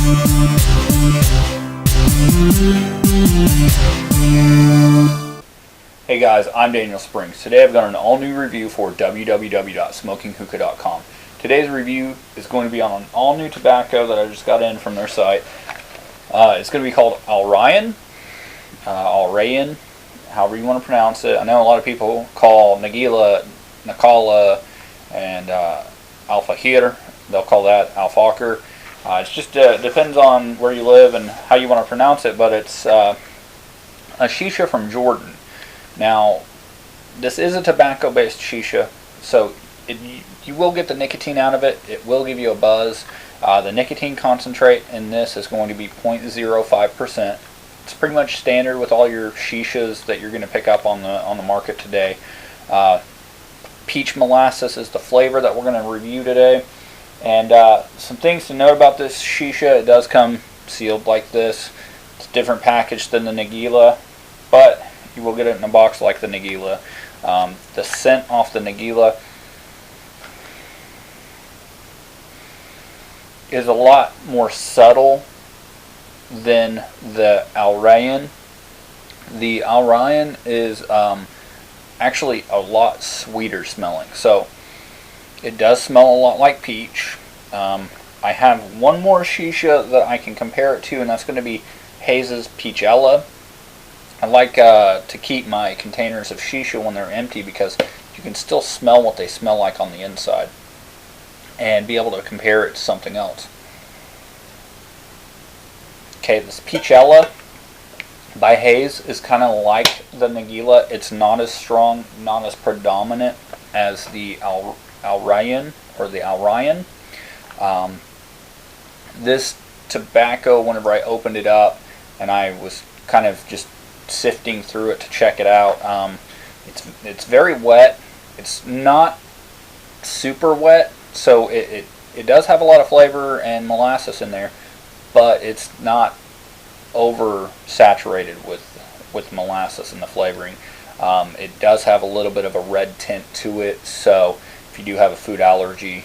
Hey guys, I'm Daniel Springs. Today I've got an all-new review for www.smokinghookah.com. Today's review is going to be on an all-new tobacco that I just got in from their site. It's going to be called Alrayan, however you want to pronounce it. I know a lot of people call Nagila, Nakala, and Alfahir. They'll call that Alfakir. It just depends on where you live and how you want to pronounce it, but it's a shisha from Jordan. Now, this is a tobacco-based shisha, so you will get the nicotine out of it. It will give you a buzz. The nicotine concentrate in this is going to be 0.05%. It's pretty much standard with all your shishas that you're going to pick up on the market today. Peach molasses is the flavor that we're going to review today. And some things to note about this shisha: it does come sealed like this. It's a different package than the Nagila, but you will get it in a box like the Nagila. The scent off the Nagila is a lot more subtle than the Alrayan. The Alrayan is actually a lot sweeter smelling. So it does smell a lot like peach. I have one more shisha that I can compare it to, and that's going to be Hayes' Peachella. I like to keep my containers of shisha when they're empty because you can still smell what they smell like on the inside and be able to compare it to something else. Okay, this Peachella by Hayes is kind of like the Nagila. It's not as strong, not as predominant as the Alrayan or the Alrayan. This tobacco, whenever I opened it up and I was kind of just sifting through it to check it out, it's very wet. It's not super wet, so it does have a lot of flavor and molasses in there, but it's not over saturated with molasses in the flavoring. It does have a little bit of a red tint to it, so if you do have a food allergy,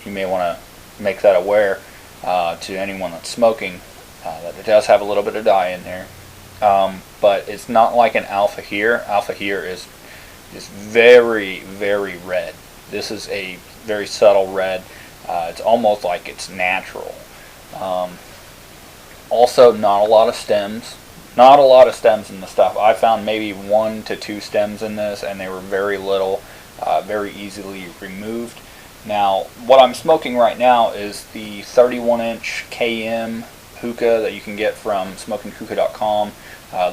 you may want to make that aware to anyone that's smoking, that it does have a little bit of dye in there. But it's not like an Alfahir. Alfahir is very, very red. This is a very subtle red. It's almost like it's natural. Also, not a lot of stems. Not a lot of stems in the stuff. I found maybe 1 to 2 stems in this, and they were very little, very easily removed. Now, what I'm smoking right now is the 31-inch KM hookah that you can get from smokinghookah.com.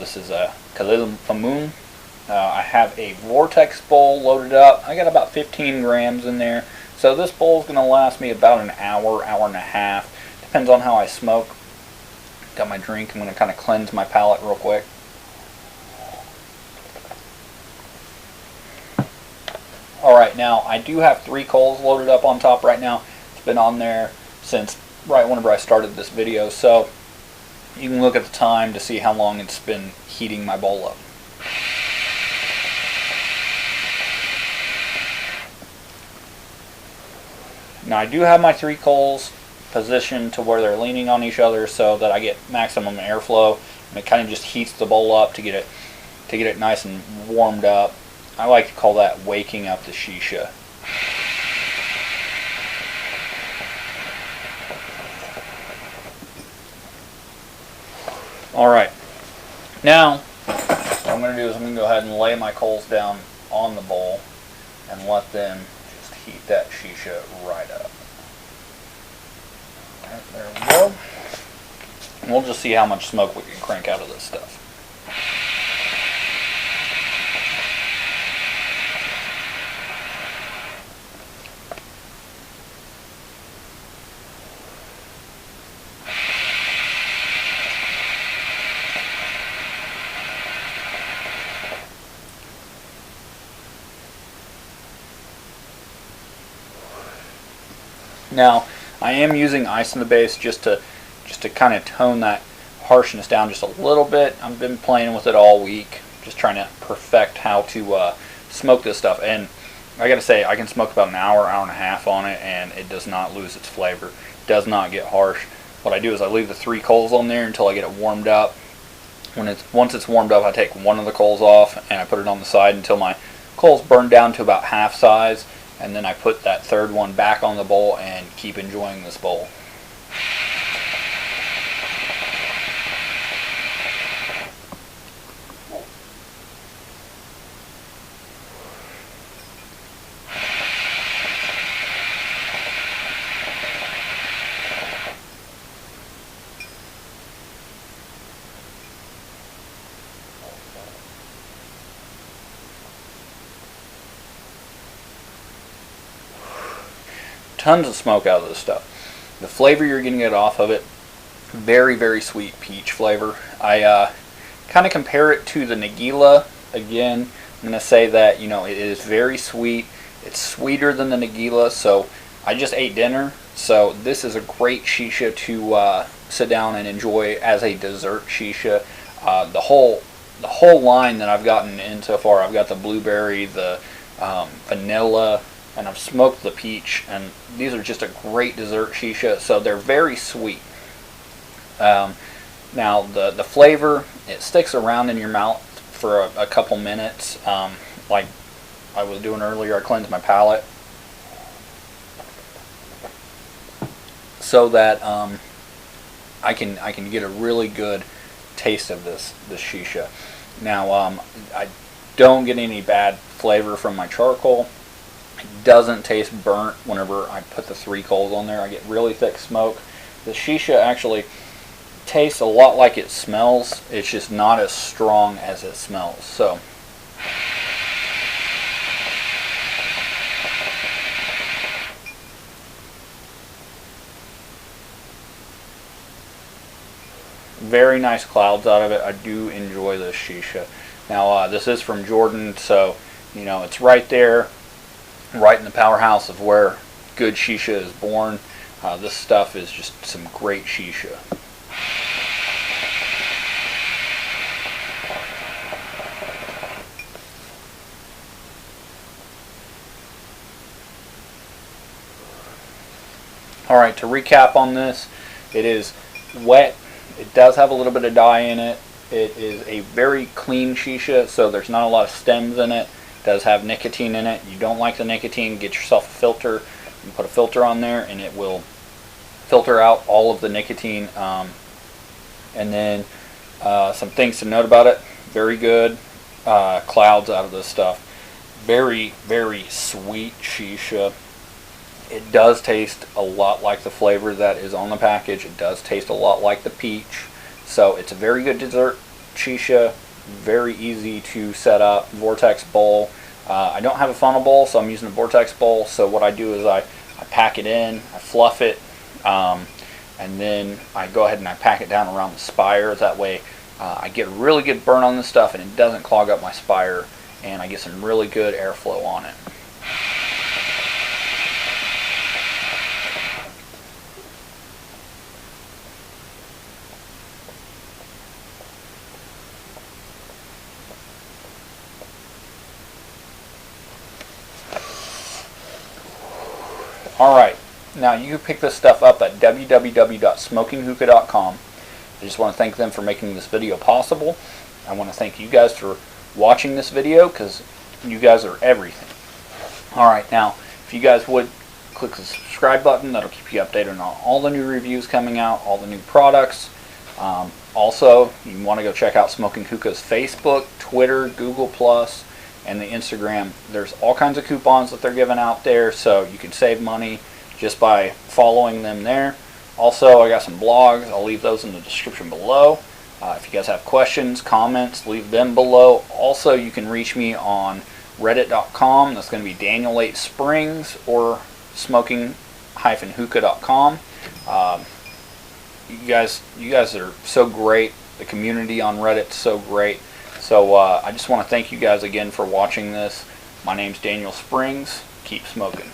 This is a Khalil Famoon. I have a Vortex bowl loaded up. I got about 15 grams in there. So this bowl is going to last me about an hour, hour and a half. Depends on how I smoke. Got my drink. I'm going to kind of cleanse my palate real quick. Alright, now I do have 3 coals loaded up on top right now. It's been on there since right whenever I started this video, so you can look at the time to see how long it's been heating my bowl up. Now I do have my 3 coals positioned to where they're leaning on each other so that I get maximum airflow, and it kind of just heats the bowl up to get it nice and warmed up. I like to call that waking up the shisha. Alright, now what I'm going to do is I'm going to go ahead and lay my coals down on the bowl and let them just heat that shisha right up. Alright, there we go. And we'll just see how much smoke we can crank out of this stuff. Now, I am using ice in the base just to kind of tone that harshness down just a little bit. I've been playing with it all week, just trying to perfect how to smoke this stuff. And I gotta say, I can smoke about an hour, hour and a half on it, and it does not lose its flavor. It does not get harsh. what I do is I leave the 3 coals on there until I get it warmed up. Once it's warmed up, I take one of the coals off and I put it on the side until my coals burn down to about half size, and then I put that 3rd one back on the bowl and keep enjoying this bowl. Tons of smoke out of this stuff. The flavor you're going to get off of it, very, very sweet peach flavor. I kind of compare it to the Nagila. Again, I'm going to say that, you know, it is very sweet. It's sweeter than the Nagila, so I just ate dinner, so this is a great shisha to sit down and enjoy as a dessert shisha. The whole line that I've gotten in so far, I've got the blueberry, the vanilla, and I've smoked the peach, and these are just a great dessert shisha, so they're very sweet. Now the flavor, it sticks around in your mouth for a couple minutes. Like I was doing earlier, I cleansed my palate so that I can get a really good taste of this shisha. Now I don't get any bad flavor from my charcoal. It doesn't taste burnt whenever I put the 3 coals on there. I get really thick smoke. The shisha actually tastes a lot like it smells. It's just not as strong as it smells. So very nice clouds out of it. I do enjoy this shisha. Now this is from Jordan, so you know it's right there, right in the powerhouse of where good shisha is born. This stuff is just some great shisha. Alright, to recap on this, it is wet. It does have a little bit of dye in it. It is a very clean shisha, so there's not a lot of stems in it. It does have nicotine in it. You don't like the nicotine, get yourself a filter. You can put a filter on there and it will filter out all of the nicotine. And then some things to note about it. Very good clouds out of this stuff. Very, very sweet shisha. It does taste a lot like the flavor that is on the package. It does taste a lot like the peach. So it's a very good dessert shisha. Very easy to set up. Vortex bowl. I don't have a funnel bowl, so I'm using a vortex bowl. So what I do is I pack it in, I fluff it, and then I go ahead and I pack it down around the spire. That way I get a really good burn on this stuff and it doesn't clog up my spire, and I get some really good airflow on it. Alright, now you can pick this stuff up at www.smokinghookah.com. I just want to thank them for making this video possible. I want to thank you guys for watching this video, because you guys are everything. Alright, now if you guys would click the subscribe button, that'll keep you updated on all the new reviews coming out, all the new products. Also, you want to go check out Smoking Hookah's Facebook, Twitter, Google+, and the Instagram. There's all kinds of coupons that they're giving out there, so you can save money just by following them there. Also, I got some blogs. I'll leave those in the description below. If you guys have questions, comments, leave them below. Also, you can reach me on reddit.com. That's going to be Daniel 8 Springs, or smoking-hookah.com. You guys are so great. The community on Reddit is so great. So I just want to thank you guys again for watching this. My name's Daniel Springs. Keep smoking.